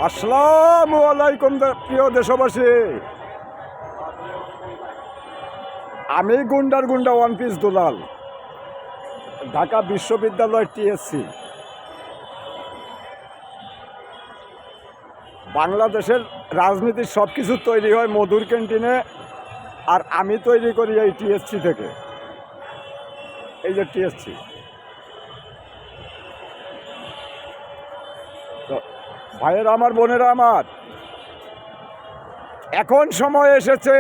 আসসালামু আলাইকুম প্রিয় দেশবাসী। আমি গুন্ডার গুন্ডা ওয়ান পিস দুলাল, ঢাকা বিশ্ববিদ্যালয় টিএসসি। বাংলাদেশের রাজনীতির সব কিছু তৈরি হয় মধুর ক্যান্টিনে, আর আমি তৈরি করি এই টিএসসি থেকে। এই যে টিএসসি, তো ভাইয়েরা আমার, বোনেরা আমার, এখন সময় এসেছে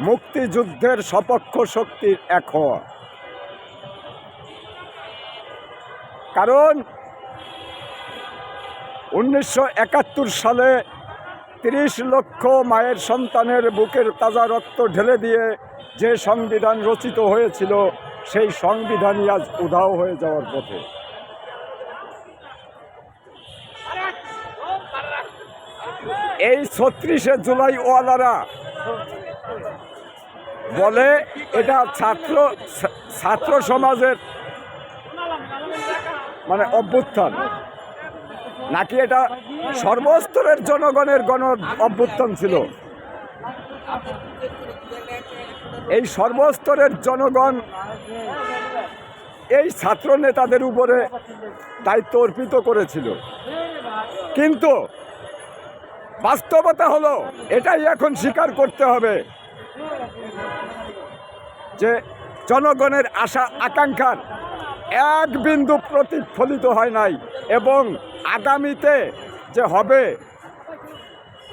মুক্তিযুদ্ধের সপক্ষ শক্তির এক হওয়া। কারণ 1971 সালে 30 লক্ষ মায়ের সন্তানের বুকের তাজা রক্ত ঢেলে দিয়ে যে সংবিধান রচিত হয়েছিল, সেই সংবিধানই আজ উধাও হয়ে যাওয়ার পথে। এই 36শে জুলাই ওয়ালারা বলে এটা ছাত্র সমাজের মানে অভ্যুত্থান, নাকি এটা সর্বস্তরের জনগণের গণ অভ্যুত্থান ছিল। এই সর্বস্তরের জনগণ এই ছাত্র নেতাদের উপরে দায়িত্ব অর্পিত করেছিল, কিন্তু বাস্তবতা হলো এটাই এখন স্বীকার করতে হবে যে জনগণের আশা আকাঙ্ক্ষার এক বিন্দু প্রতিফলিত হয় নাই, এবং আগামীতে যে হবে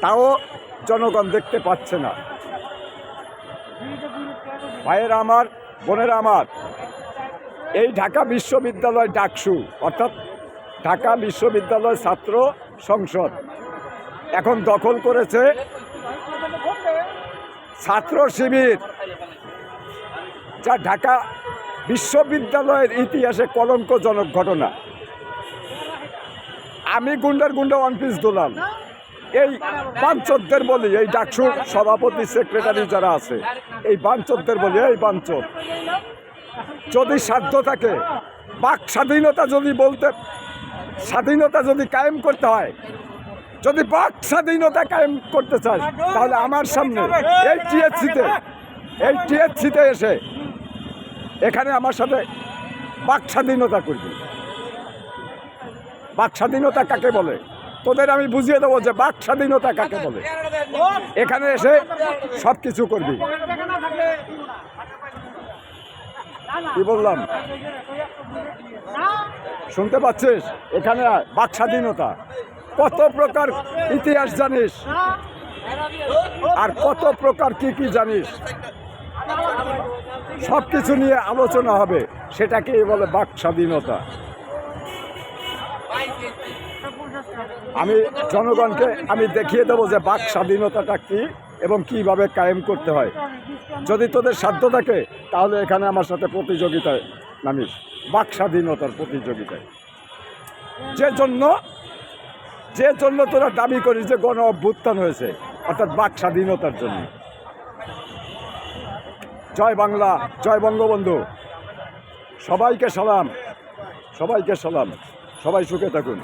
তাও জনগণ দেখতে পাচ্ছে না। ভাইয়েরা আমার, বোনেরা আমার, এই ঢাকা বিশ্ববিদ্যালয় ডাকসু অর্থাৎ ঢাকা বিশ্ববিদ্যালয় ছাত্র সংসদ এখন দখল করেছে ছাত্র শিবির, যা ঢাকা বিশ্ববিদ্যালয়ের ইতিহাসে কলঙ্কজনক ঘটনা। আমি গুন্ডার গুন্ডা ওয়ান পিস দুলাল এই বাঞ্চোরদের বলি, এই ডাকসু সভাপতি সেক্রেটারি যারা আছে, এই বাঞ্চোরদের বলি, এই বাঞ্চোর যদি সাধ্য থাকে, বাক স্বাধীনতা যদি বলতে, স্বাধীনতা যদি কায়েম করতে হয়, যদি বাক স্বাধীনতা কায়েম করতে চাস, তাহলে আমার সামনে এই টিএসসিতে এসে এখানে আমার সাথে বাক স্বাধীনতা করবি। বাক স্বাধীনতা কাকে বলে তোদের আমি বুঝিয়ে দেবো যে বাক স্বাধীনতা কাকে বলে। এখানে এসে সব কিছু করবি। কি বললাম শুনতে পাচ্ছিস? এখানে বাক স্বাধীনতা, কত প্রকার ইতিহাস জানিস, আর কত প্রকার কি জানিস, সব কিছু নিয়ে আলোচনা হবে, সেটাকেই বলে বাক স্বাধীনতা। আমি জনগণকে আমি দেখিয়ে দেবো যে বাক স্বাধীনতাটা কি এবং কিভাবে কায়েম করতে হয়। যদি তোদের সাধ্য থাকে তাহলে এখানে আমার সাথে প্রতিযোগিতায় নামিস, বাক স্বাধীনতার প্রতিযোগিতায়। যে জন্য তোরা দাবি করিস যে গণ অভ্যুত্থান হয়েছে, অর্থাৎ বাক স্বাধীনতার জন্য। জয় বাংলা, জয় বঙ্গবন্ধু। সবাইকে সালাম, সবাইকে সালাম, সবাই সুখে থাকুন।